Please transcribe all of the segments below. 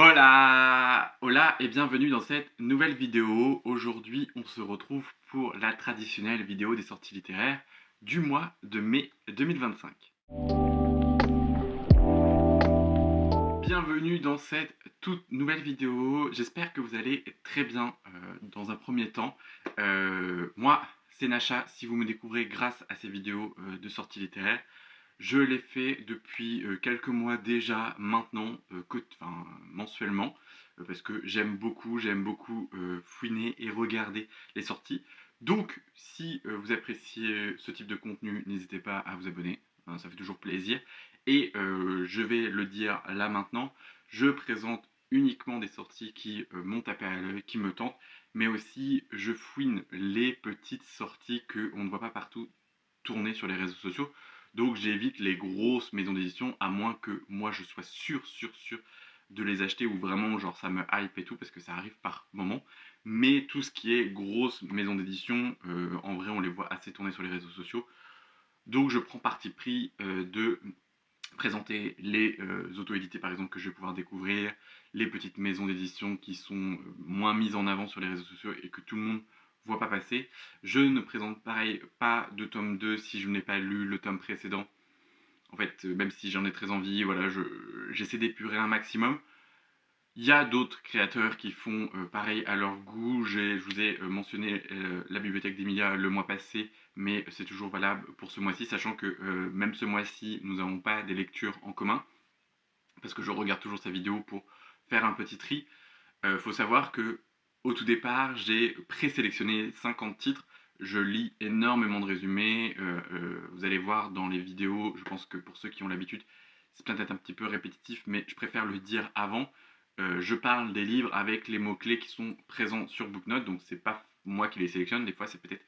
Hola! Hola et bienvenue dans cette nouvelle vidéo. Aujourd'hui, on se retrouve pour la traditionnelle vidéo des sorties littéraires du mois de mai 2025. Bienvenue dans cette toute nouvelle vidéo. J'espère que vous allez très bien dans un premier temps. Moi, c'est Nacha, si vous me découvrez grâce à ces vidéos de sorties littéraires. Je l'ai fait depuis quelques mois déjà maintenant, mensuellement, parce que j'aime beaucoup fouiner et regarder les sorties. Donc, si vous appréciez ce type de contenu, n'hésitez pas à vous abonner, hein, ça fait toujours plaisir. Et je vais le dire là maintenant, je présente uniquement des sorties qui m'ont tapé à l'œil, qui me tentent, mais aussi je fouine les petites sorties qu'on ne voit pas partout tourner sur les réseaux sociaux. Donc j'évite les grosses maisons d'édition, à moins que moi je sois sûr de les acheter ou vraiment genre ça me hype et tout, parce que ça arrive par moment. Mais tout ce qui est grosse maison d'édition, en vrai on les voit assez tourner sur les réseaux sociaux. Donc je prends parti pris de présenter les auto-édités par exemple que je vais pouvoir découvrir, les petites maisons d'édition qui sont moins mises en avant sur les réseaux sociaux et que tout le monde voit pas passer. Je ne présente pareil pas de tome 2 si je n'ai pas lu le tome précédent. En fait, même si j'en ai très envie, voilà, j'essaie d'épurer un maximum. Il y a d'autres créateurs qui font pareil à leur goût. Je vous ai mentionné la bibliothèque d'Emilia le mois passé, mais c'est toujours valable pour ce mois-ci, sachant que même ce mois-ci, nous n'avons pas des lectures en commun, parce que je regarde toujours sa vidéo pour faire un petit tri. Faut savoir que au tout départ, j'ai présélectionné 50 titres. Je lis énormément de résumés. Vous allez voir dans les vidéos, je pense que pour ceux qui ont l'habitude, c'est peut-être un petit peu répétitif, mais je préfère le dire avant. Je parle des livres avec les mots-clés qui sont présents sur Booknote, donc c'est pas moi qui les sélectionne. Des fois, c'est peut-être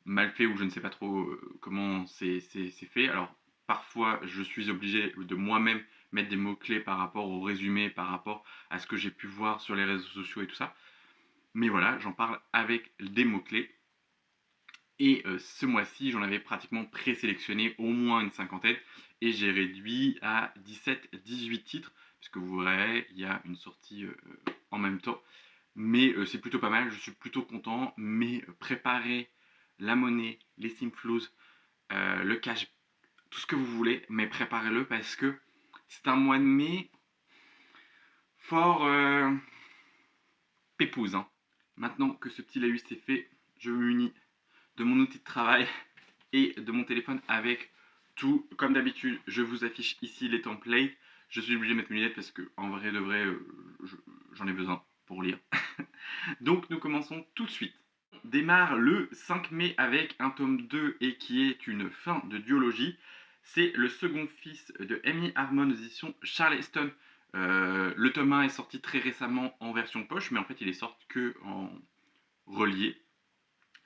mal fait ou je ne sais pas trop comment c'est fait. Alors, parfois, je suis obligé de moi-même mettre des mots-clés par rapport au résumé, par rapport à ce que j'ai pu voir sur les réseaux sociaux et tout ça. Mais voilà, j'en parle avec des mots-clés. Et ce mois-ci, j'en avais pratiquement présélectionné au moins une cinquantaine. Et j'ai réduit à 17-18 titres. Puisque vous verrez, il y a une sortie en même temps. Mais c'est plutôt pas mal, je suis plutôt content. Mais préparez la monnaie, les simflows, le cash, tout ce que vous voulez. Mais préparez-le parce que c'est un mois de mai fort pépouze, hein. Maintenant que ce petit laïus est fait, je me munis de mon outil de travail et de mon téléphone avec tout. Comme d'habitude, je vous affiche ici les templates. Je suis obligé de mettre mes lunettes parce que en vrai de vrai, j'en ai besoin pour lire. Donc nous commençons tout de suite. On démarre le 5 mai avec un tome 2 et qui est une fin de duologie. C'est le second fils de Amy Harmon aux éditions Charleston. Le tome 1 est sorti très récemment en version poche, mais en fait il est sorti que en relié,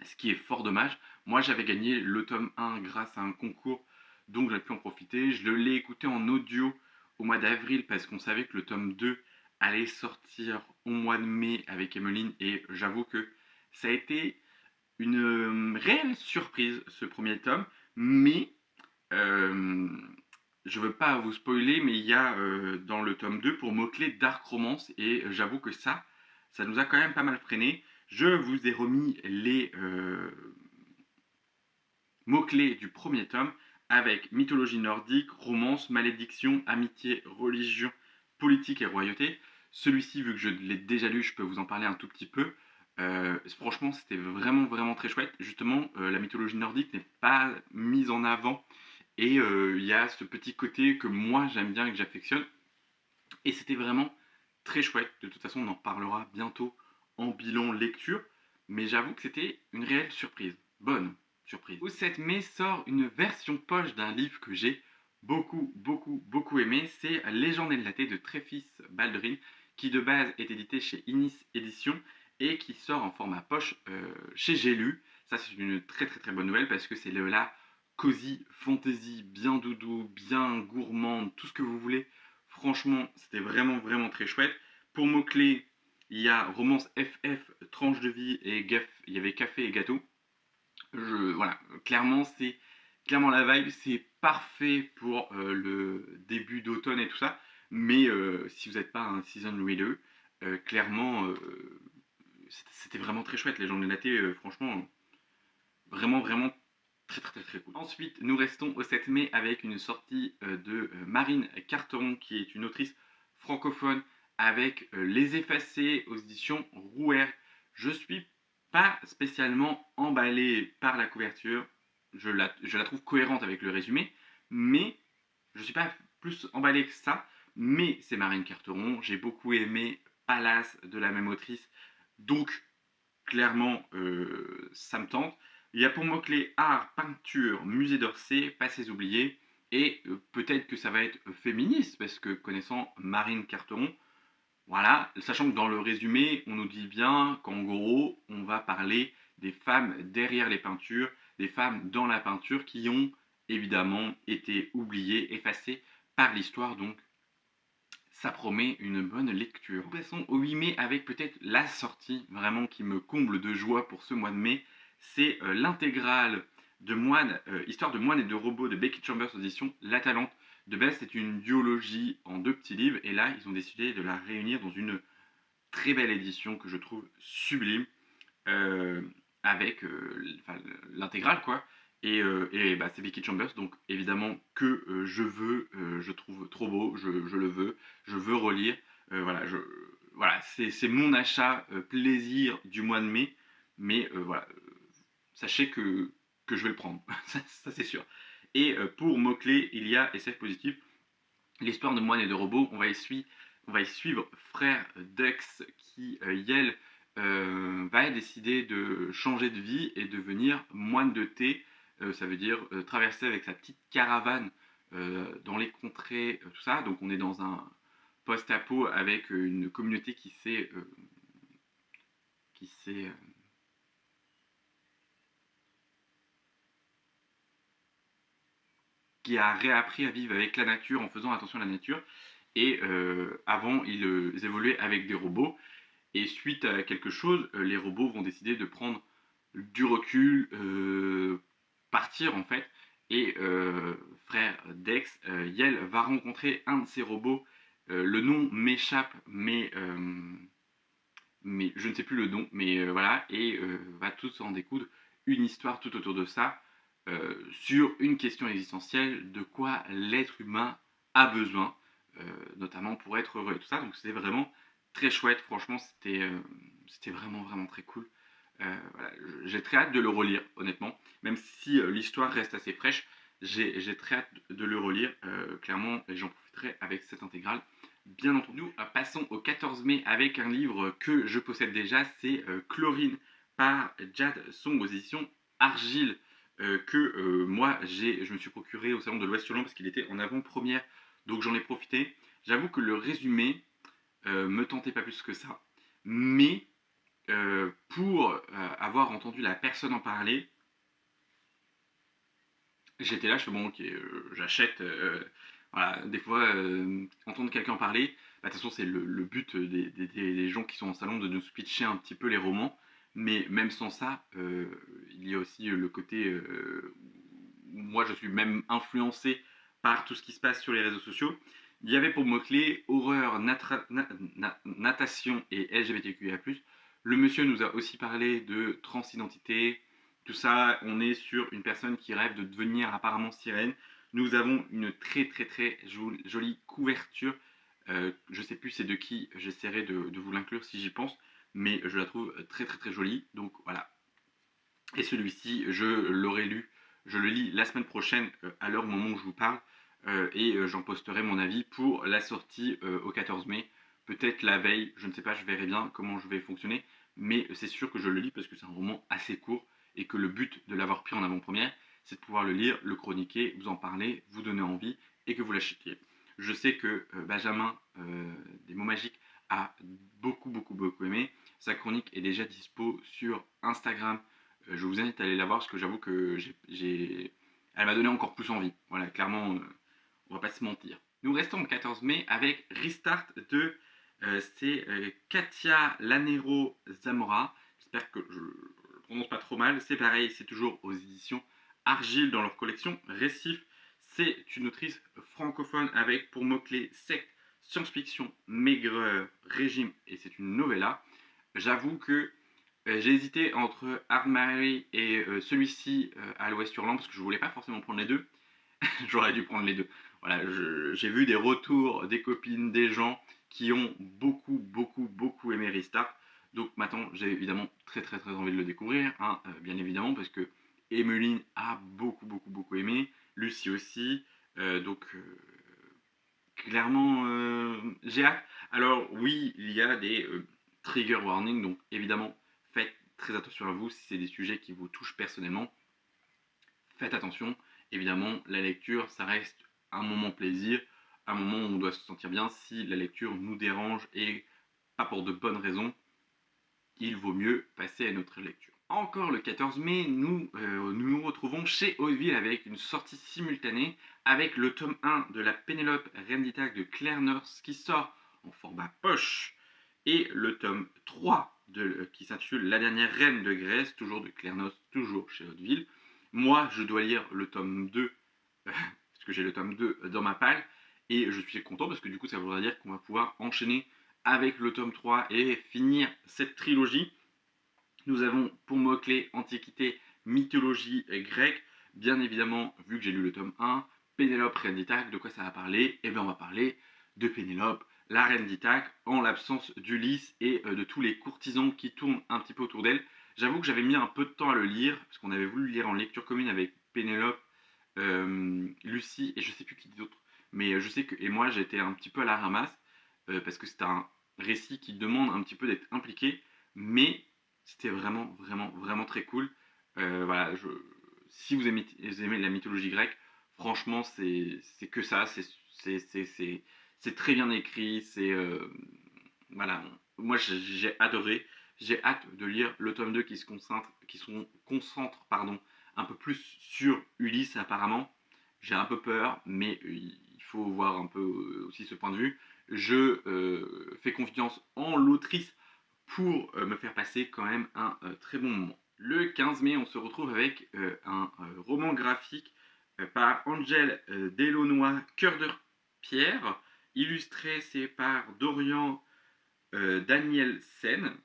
ce qui est fort dommage. Moi j'avais gagné le tome 1 grâce à un concours, donc j'avais pu en profiter. Je l'ai écouté en audio au mois d'avril parce qu'on savait que le tome 2 allait sortir au mois de mai avec Emmeline, et j'avoue que ça a été une réelle surprise ce premier tome, mais euh, je veux pas vous spoiler, mais il y a dans le tome 2 pour mots-clés Dark Romance, et j'avoue que ça nous a quand même pas mal freiné. Je vous ai remis les mots-clés du premier tome avec mythologie nordique, romance, malédiction, amitié, religion, politique et royauté. Celui-ci, vu que je l'ai déjà lu, je peux vous en parler un tout petit peu. Franchement, c'était vraiment très chouette. Justement, la mythologie nordique n'est pas mise en avant, et il y a ce petit côté que moi j'aime bien et que j'affectionne. Et c'était vraiment très chouette. De toute façon, on en parlera bientôt en bilan lecture. Mais j'avoue que c'était une réelle surprise. Bonne surprise. Au 7 mai sort une version poche d'un livre que j'ai beaucoup aimé. C'est Légende éclatée de Tréfis Baldrin, qui de base est édité chez Inis Éditions et qui sort en format poche chez J'ai lu. Ça, c'est une très bonne nouvelle parce que c'est la cosy fantasy, bien doudou, bien gourmande, tout ce que vous voulez. Franchement, c'était vraiment très chouette. Pour mots-clés, il y a romance FF, tranche de vie et il y avait café et gâteau. Voilà, clairement, c'est clairement la vibe, c'est parfait pour le début d'automne et tout ça. Mais si vous n'êtes pas un season reader, clairement, c'était vraiment très chouette. Les gens de Naté, franchement, vraiment, vraiment très, très, très, très cool. Ensuite, nous restons au 7 mai avec une sortie de Marine Carteron, qui est une autrice francophone, avec Les Effacés aux éditions Rouergue. Je suis pas spécialement emballé par la couverture. Je la trouve cohérente avec le résumé, mais je ne suis pas plus emballé que ça. Mais c'est Marine Carteron. J'ai beaucoup aimé Palace de la même autrice. Donc, clairement, ça me tente. Il y a pour mots-clés art, peinture, musée d'Orsay, passés oubliés. Et peut-être que ça va être féministe, parce que connaissant Marine Carteron, voilà, sachant que dans le résumé, on nous dit bien qu'en gros, on va parler des femmes derrière les peintures, des femmes dans la peinture qui ont évidemment été oubliées, effacées par l'histoire. Donc, ça promet une bonne lecture. Nous passons au 8 mai avec peut-être la sortie vraiment qui me comble de joie pour ce mois de mai. C'est l'intégrale de Moine, Histoire de moines et de robots de Becky Chambers aux éditions La Talente. De base, c'est une duologie en 2 petits livres et là, ils ont décidé de la réunir dans une très belle édition que je trouve sublime euh, avec l'intégrale quoi. Et bah, c'est Becky Chambers, donc évidemment que je trouve trop beau, je le je veux relire. Voilà, voilà c'est mon achat plaisir du mois de mai, mais voilà, sachez que je vais le prendre, ça c'est sûr. Et pour mots-clés, il y a SF positif, l'histoire de moines et de robots. On va y suivre frère Dux qui, Yel, va décider de changer de vie et devenir moine de thé. Ça veut dire traverser avec sa petite caravane dans les contrées, tout ça. Donc on est dans un post-apo avec une communauté qui s'est qui a réappris à vivre avec la nature en faisant attention à la nature. Et avant, ils évoluaient avec des robots. Et suite à quelque chose, les robots vont décider de prendre du recul, partir en fait. Et frère Dex, Yel va rencontrer un de ces robots. Le nom m'échappe, mais je ne sais plus le nom. Mais voilà, et va tous en découdre une histoire tout autour de ça, sur une question existentielle, de quoi l'être humain a besoin, notamment pour être heureux et tout ça. Donc c'était vraiment très chouette, franchement, c'était vraiment, vraiment très cool. Voilà, j'ai très hâte de le relire, honnêtement, même si l'histoire reste assez fraîche, j'ai très hâte de le relire, clairement, et j'en profiterai avec cette intégrale. Bien entendu, nous passons au 14 mai avec un livre que je possède déjà, c'est Chlorine par Jade Song aux éditions Argile, que moi je me suis procuré au salon de l'Ouest Lyon parce qu'il était en avant-première, donc j'en ai profité. J'avoue que le résumé me tentait pas plus que ça, mais pour avoir entendu la personne en parler, j'étais là, je fais bon, ok, j'achète. Voilà, des fois, entendre quelqu'un parler, bah, de toute façon, c'est le but des gens qui sont en salon de nous pitcher un petit peu les romans. Mais même sans ça, il y a aussi le côté où moi je suis même influencé par tout ce qui se passe sur les réseaux sociaux. Il y avait pour mots-clés horreur, natation et LGBTQIA+. Le monsieur nous a aussi parlé de transidentité, tout ça. On est sur une personne qui rêve de devenir apparemment sirène. Nous avons une très très très jolie couverture. Je sais plus c'est de qui, j'essaierai de vous l'inclure si j'y pense, mais je la trouve très très très jolie. Donc voilà. Et celui-ci, je l'aurai lu, je le lis la semaine prochaine à l'heure au moment où je vous parle. Et j'en posterai mon avis pour la sortie au 14 mai. Peut-être la veille, je ne sais pas, je verrai bien comment je vais fonctionner. Mais c'est sûr que je le lis parce que c'est un roman assez court et que le but de l'avoir pris en avant-première, c'est de pouvoir le lire, le chroniquer, vous en parler, vous donner envie et que vous l'achetiez. Je sais que Benjamin des mots magiques a beaucoup beaucoup beaucoup aimé. Sa chronique est déjà dispo sur Instagram. Je vous invite à aller la voir parce que j'avoue que elle m'a donné encore plus envie. Voilà, clairement, on va pas se mentir. Nous restons le 14 mai avec Restart de c'est Katia Lanero Zamora. J'espère que je le prononce pas trop mal. C'est pareil, c'est toujours aux éditions Argile dans leur collection Récif. C'est une autrice francophone avec pour mots-clés secte, science-fiction, maigreur, régime, et c'est une novella. J'avoue que j'ai hésité entre Armari et celui-ci à l'Ouest-Hurlant, parce que je voulais pas forcément prendre les deux. J'aurais dû prendre les deux. Voilà, j'ai vu des retours des copines, des gens qui ont beaucoup aimé Restart. Donc maintenant, j'ai évidemment très envie de le découvrir, hein, bien évidemment, parce que Emeline a beaucoup aimé, Lucie aussi. Donc clairement, j'ai hâte. Alors oui, il y a des trigger warnings, donc évidemment, faites très attention à vous si c'est des sujets qui vous touchent personnellement. Faites attention, évidemment, la lecture, ça reste un moment plaisir, un moment où on doit se sentir bien. Si la lecture nous dérange et pas pour de bonnes raisons, il vaut mieux passer à notre lecture. Encore le 14 mai, nous retrouvons chez Hauteville avec une sortie simultanée avec le tome 1 de la Pénélope Reine d'Ithaque de Claire North qui sort en format poche et le tome 3 qui s'intitule La dernière reine de Grèce, toujours de Claire North, toujours chez Hauteville. Moi, je dois lire le tome 2 parce que j'ai le tome 2 dans ma palle et je suis content parce que du coup ça voudra dire qu'on va pouvoir enchaîner avec le tome 3 et finir cette trilogie. Nous avons pour mots-clés Antiquité, mythologie grecque. Bien évidemment, vu que j'ai lu le tome 1, Pénélope, reine d'Ithaque, de quoi ça va parler? Eh bien, on va parler de Pénélope, la reine d'Ithaque, en l'absence d'Ulysse et de tous les courtisans qui tournent un petit peu autour d'elle. J'avoue que j'avais mis un peu de temps à le lire, parce qu'on avait voulu le lire en lecture commune avec Pénélope, Lucie et je sais plus qui d'autre. Mais je sais que, et moi j'étais un petit peu à la ramasse, parce que c'est un récit qui demande un petit peu d'être impliqué, mais c'était vraiment très cool. Voilà, si vous aimez la mythologie grecque, franchement, c'est que ça. C'est très bien écrit. Voilà, moi j'ai adoré. J'ai hâte de lire le tome 2 qui se concentre pardon, un peu plus sur Ulysse apparemment. J'ai un peu peur, mais il faut voir un peu aussi ce point de vue. Je fais confiance en l'autrice pour me faire passer quand même un très bon moment. Le 15 mai, on se retrouve avec un roman graphique par Angèle Delannoy, Cœur de Pierre. Illustré, c'est par Dorian Daniel Sen.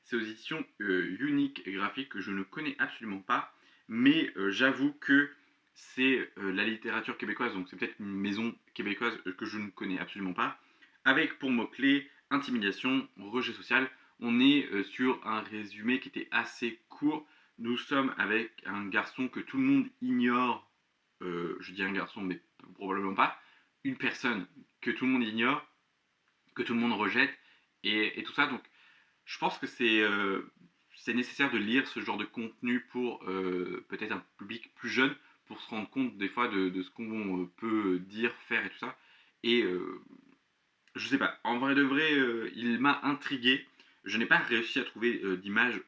C'est aux éditions Unique Graphique que je ne connais absolument pas, mais j'avoue que c'est la littérature québécoise, donc c'est peut-être une maison québécoise que je ne connais absolument pas, avec pour mots-clés intimidation, rejet social. On est sur un résumé qui était assez court. Nous sommes avec un garçon que tout le monde ignore, je dis un garçon, mais probablement pas, une personne que tout le monde ignore, que tout le monde rejette, et tout ça. Donc, je pense que c'est nécessaire de lire ce genre de contenu pour peut-être un public plus jeune, pour se rendre compte des fois de ce qu'on peut dire, faire et tout ça. Et je sais pas, en vrai de vrai, il m'a intrigué. Je n'ai pas réussi à trouver d'image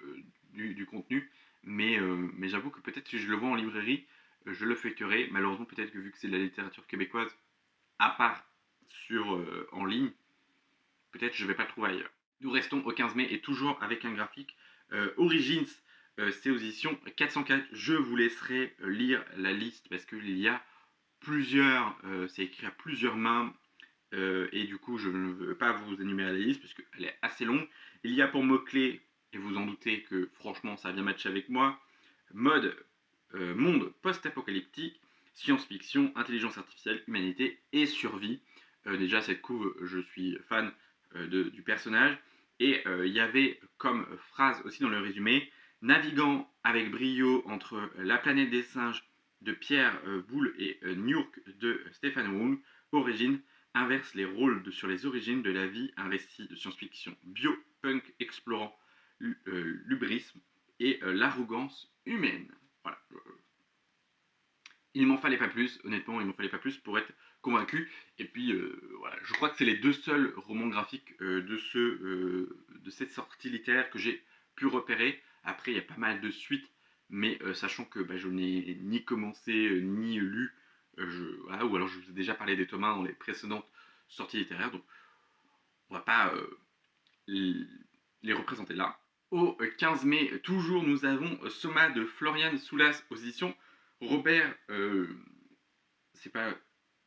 du contenu, mais j'avoue que peut-être si je le vois en librairie, je le feuilleterai. Malheureusement, peut-être que vu que c'est de la littérature québécoise, à part en ligne, peut-être je ne vais pas le trouver ailleurs. Nous restons au 15 mai et toujours avec un graphique. Origins, c'est aux éditions 404. Je vous laisserai lire la liste parce qu'il y a plusieurs, c'est écrit à plusieurs mains. Et du coup, je ne veux pas vous énumérer la liste parce qu'elle est assez longue. Il y a pour mots-clés, et vous en doutez que franchement ça a bien matché avec moi, monde post-apocalyptique, science-fiction, intelligence artificielle, humanité et survie. Déjà, cette couve, je suis fan du personnage. Et il y avait comme phrase aussi dans le résumé, naviguant avec brio entre la planète des singes de Pierre Boulle et Newark de Stephen Wong, origine, inverse les rôles sur les origines de la vie, un récit de science-fiction bio-punk explorant l'ubrisme et l'arrogance humaine. Voilà. Il m'en fallait pas plus, honnêtement, il m'en fallait pas plus pour être convaincu. Et puis voilà, je crois que c'est les deux seuls romans graphiques de cette sortie littéraire que j'ai pu repérer. Après, il y a pas mal de suites, mais sachant que je n'ai ni commencé ni lu, voilà, ou alors je vous ai déjà parlé des Thomas dans les précédentes sorties littéraires, donc on va pas les représenter là. Au 15 mai, toujours, nous avons Soma de Florian Soulas aux éditions Robert. C'est pas.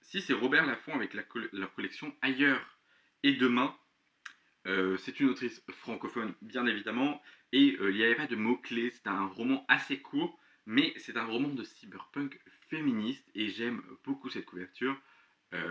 Si, c'est Robert Laffont avec leur collection Ailleurs. et demain. C'est une autrice francophone, bien évidemment, et il n'y avait pas de mots-clés. C'est un roman assez court, mais c'est un roman de cyberpunk féministe, et j'aime beaucoup cette couverture.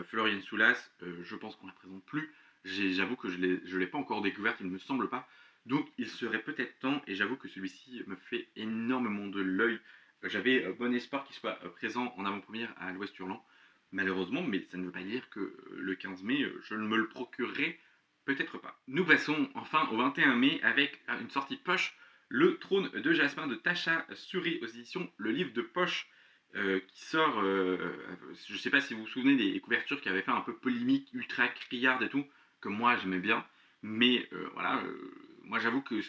Florian Soulas, je pense qu'on ne la présente plus. J'avoue que je ne l'ai pas encore découverte, il ne me semble pas. Donc il serait peut-être temps, et j'avoue que celui-ci me fait énormément de l'œil. J'avais bon espoir qu'il soit présent en avant-première à l'Ouest Hurlant, malheureusement, mais ça ne veut pas dire que le 15 mai, je ne me le procurerai peut-être pas. Nous passons enfin au 21 mai avec une sortie poche, Le Trône de Jasmin de Tasha Suri aux éditions Le Livre de Poche, qui sort. Je ne sais pas si vous vous souvenez des couvertures qui avaient fait un peu polémique, ultra criarde et tout, que moi j'aimais bien, mais voilà, moi j'avoue que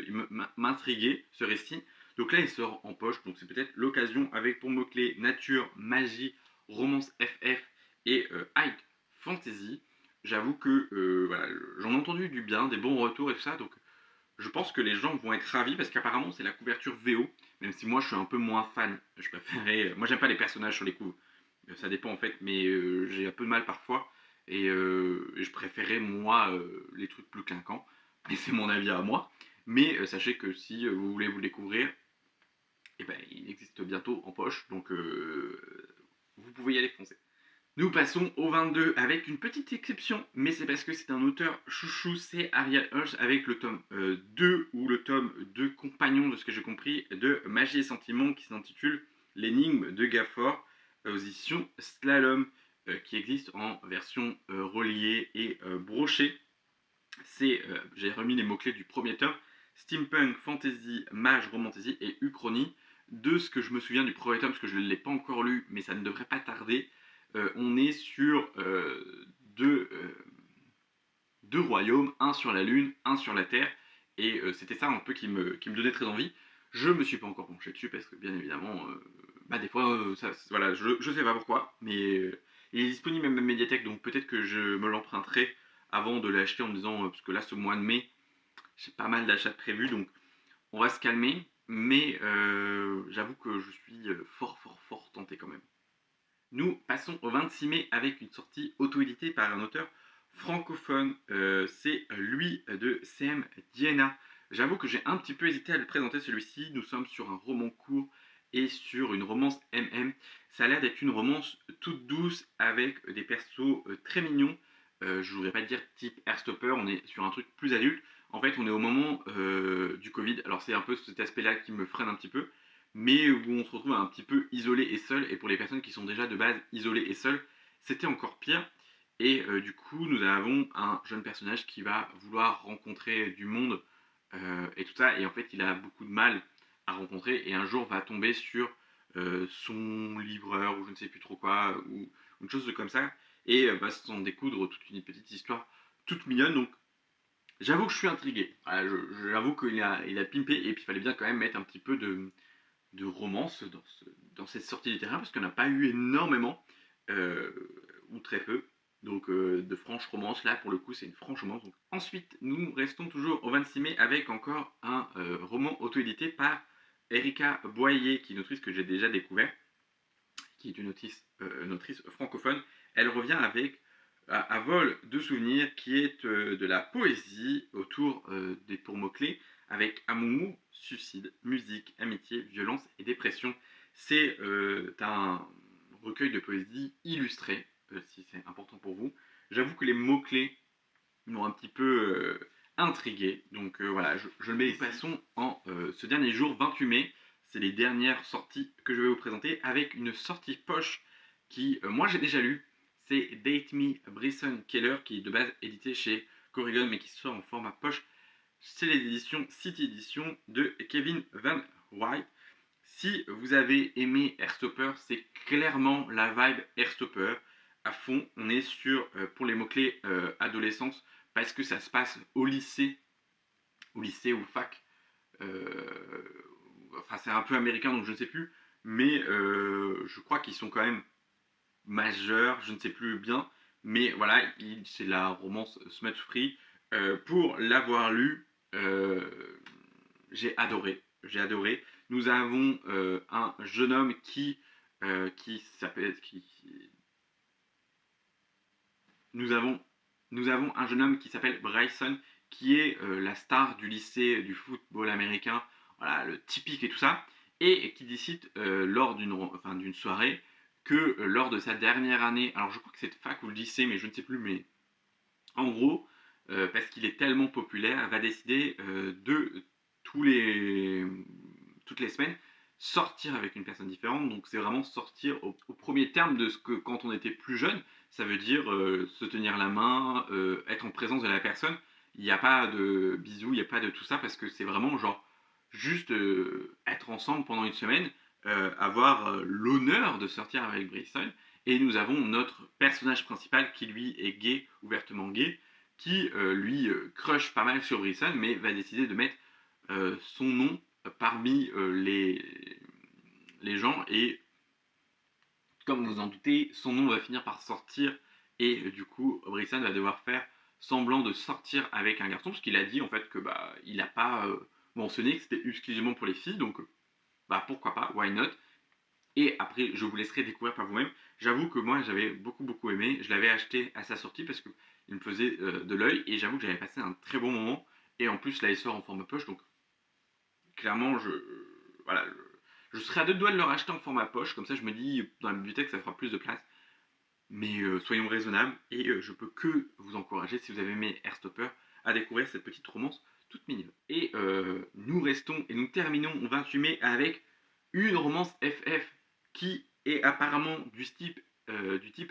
il m'intriguait ce récit. Donc là il sort en poche, donc c'est peut-être l'occasion avec pour mots-clés nature, magie, romance FF et high fantasy. J'avoue que voilà, j'en ai entendu du bien, des bons retours et tout ça, donc je pense que les gens vont être ravis parce qu'apparemment c'est la couverture VO, même si moi je suis un peu moins fan. Je préférais, moi j'aime pas les personnages sur les couves, ça dépend en fait, mais j'ai un peu de mal parfois et je préférais moi les trucs plus clinquants. Et c'est mon avis à moi. Mais sachez que si vous voulez vous le découvrir, eh ben, il existe bientôt en poche, donc vous pouvez y aller foncer. Nous passons au 22 avec une petite exception, mais c'est parce que c'est un auteur chouchou, c'est Ariel Hirsch avec le tome 2 ou le tome 2 compagnon de ce que j'ai compris de Magie et Sentiments qui s'intitule L'énigme de Gafford aux éditions Slalom qui existe en version reliée et brochée. J'ai remis les mots-clés du premier tome, Steampunk, Fantasy, Mage, Romantasy et Uchronie. De ce que je me souviens du premier tome, parce que je ne l'ai pas encore lu, mais ça ne devrait pas tarder, on est sur deux royaumes, un sur la Lune, un sur la Terre, et c'était ça un peu qui me donnait très envie. Je me suis pas encore penché dessus parce que bien évidemment, bah des fois, voilà, je sais pas pourquoi, mais il est disponible même à ma médiathèque, donc peut-être que je me l'emprunterai avant de l'acheter en me disant, parce que là ce mois de mai, j'ai pas mal d'achats prévus, donc on va se calmer, mais j'avoue que je suis fort fort fort tenté quand même. Nous passons au 26 mai avec une sortie auto-éditée par un auteur francophone. C'est lui de CM Diana. J'avoue que j'ai un petit peu hésité à le présenter celui-ci. Nous sommes sur un roman court et sur une romance MM. Ça a l'air d'être une romance toute douce avec des persos très mignons. Je voudrais pas dire type Airstopper, on est sur un truc plus adulte. En fait, on est au moment du Covid. Alors c'est un peu cet aspect-là qui me freine un petit peu, mais où on se retrouve un petit peu isolé et seul. Et pour les personnes qui sont déjà de base isolées et seules, c'était encore pire. Et du coup, nous avons un jeune personnage qui va vouloir rencontrer du monde et tout ça. Et en fait, il a beaucoup de mal à rencontrer et un jour va tomber sur son livreur ou je ne sais plus trop quoi, ou une chose comme ça. Et va s'en découdre toute une petite histoire toute mignonne. Donc, j'avoue que je suis intrigué. Voilà, j'avoue qu'il a pimpé et puis il fallait bien quand même mettre un petit peu de romance dans cette sortie littéraire parce qu'on n'a pas eu énormément euh, ou très peu. Donc de franches romances, là pour le coup c'est une franche romance. Donc, ensuite nous restons toujours au 26 mai avec encore un roman auto-édité par Erika Boyer qui est une autrice que j'ai déjà découvert, qui est une autrice francophone. Elle revient avec à vol de souvenirs qui est de la poésie autour des pour mots-clés avec amour, suicide, musique, amitié, violence et dépression. C'est un recueil de poésie illustré, si c'est important pour vous. J'avoue que les mots-clés m'ont un petit peu intrigué. Donc voilà, je le mets. Passons en ce dernier jour, 28 mai. C'est les dernières sorties que je vais vous présenter avec une sortie poche qui, moi j'ai déjà lu. C'est Date Me Bryson Keller qui est de base édité chez Corrigan mais qui sort en format poche. C'est les éditions City Edition de Kevin Van White. Si vous avez aimé Airstopper, c'est clairement la vibe Airstopper à fond. On est sur, pour les mots-clés, adolescence, parce que ça se passe au lycée ou fac. Enfin, c'est un peu américain, donc je ne sais plus. Mais je crois qu'ils sont quand même majeurs, je ne sais plus bien. Mais voilà, c'est la romance smut free. Pour l'avoir lu, j'ai adoré. J'ai adoré. Nous avons un jeune homme qui s'appelle. Nous avons nous avons un jeune homme qui s'appelle Bryson, qui est la star du lycée du football américain, voilà, le typique et tout ça, et qui décide lors d'une soirée que lors de sa dernière année, alors je crois que c'est fac ou le lycée, mais je ne sais plus, mais en gros, parce qu'il est tellement populaire, va décider de tous les, toutes les semaines sortir avec une personne différente. Donc c'est vraiment sortir au premier terme de ce que quand on était plus jeune, ça veut dire se tenir la main, être en présence de la personne. Il n'y a pas de bisous, il n'y a pas de tout ça parce que c'est vraiment genre juste être ensemble pendant une semaine, avoir l'honneur de sortir avec Bryson. Et nous avons notre personnage principal qui lui est gay, ouvertement gay, qui lui crush pas mal sur Bryson, mais va décider de mettre son nom parmi les gens. Et comme vous en doutez, son nom va finir par sortir. Et du coup, Bryson va devoir faire semblant de sortir avec un garçon, parce qu'il a dit en fait que bah il n'a pas mentionné que c'était exclusivement pour les filles, donc bah pourquoi pas, why not. Et après, je vous laisserai découvrir par vous-même. J'avoue que moi, j'avais beaucoup aimé. Je l'avais acheté à sa sortie parce qu'il me faisait de l'œil. Et j'avoue que j'avais passé un très bon moment. Et en plus, là, il sort en format poche. Donc, clairement, voilà, je serais à deux doigts de le racheter en format poche. Comme ça, je me dis, dans la bibliothèque, ça fera plus de place. Mais soyons raisonnables. Et je peux que vous encourager, si vous avez aimé Airstopper, à découvrir cette petite romance toute mignonne. Et nous restons et nous terminons au 28 mai avec une romance FF qui est apparemment du type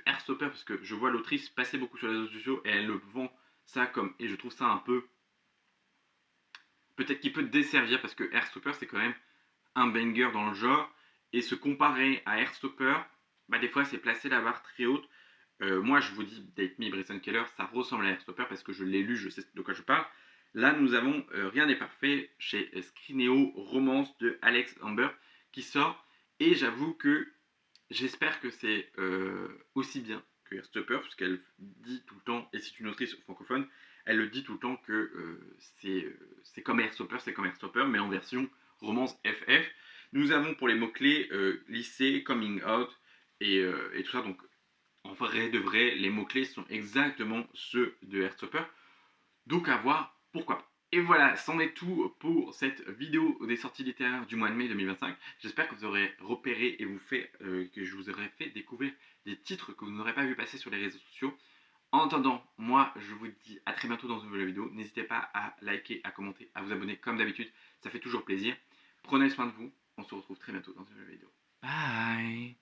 Airstopper, parce que je vois l'autrice passer beaucoup sur les réseaux sociaux et elle le vend ça comme, et je trouve ça un peu, peut-être qu'il peut desservir, parce que Airstopper c'est quand même un banger dans le genre, et se comparer à Airstopper, bah des fois c'est placer la barre très haute. Moi je vous dis, Date Me Bryson Keller, ça ressemble à Airstopper parce que je l'ai lu, je sais de quoi je parle. Là nous avons Rien n'est parfait chez Scrineo, romance de Alex Amber, qui sort, et j'avoue que j'espère que c'est aussi bien que Heartstopper, puisqu'elle dit tout le temps, et c'est une autrice francophone, elle le dit tout le temps que c'est comme Heartstopper, c'est comme Heartstopper, mais en version romance FF. Nous avons pour les mots-clés lycée, coming out et tout ça. Donc en vrai de vrai, les mots-clés sont exactement ceux de Heartstopper. Donc à voir, pourquoi pas. Et voilà, c'en est tout pour cette vidéo des sorties littéraires du mois de mai 2025. J'espère que vous aurez repéré et que je vous aurai fait découvrir des titres que vous n'aurez pas vu passer sur les réseaux sociaux. En attendant, moi je vous dis à très bientôt dans une nouvelle vidéo. N'hésitez pas à liker, à commenter, à vous abonner comme d'habitude. Ça fait toujours plaisir. Prenez soin de vous. On se retrouve très bientôt dans une nouvelle vidéo. Bye.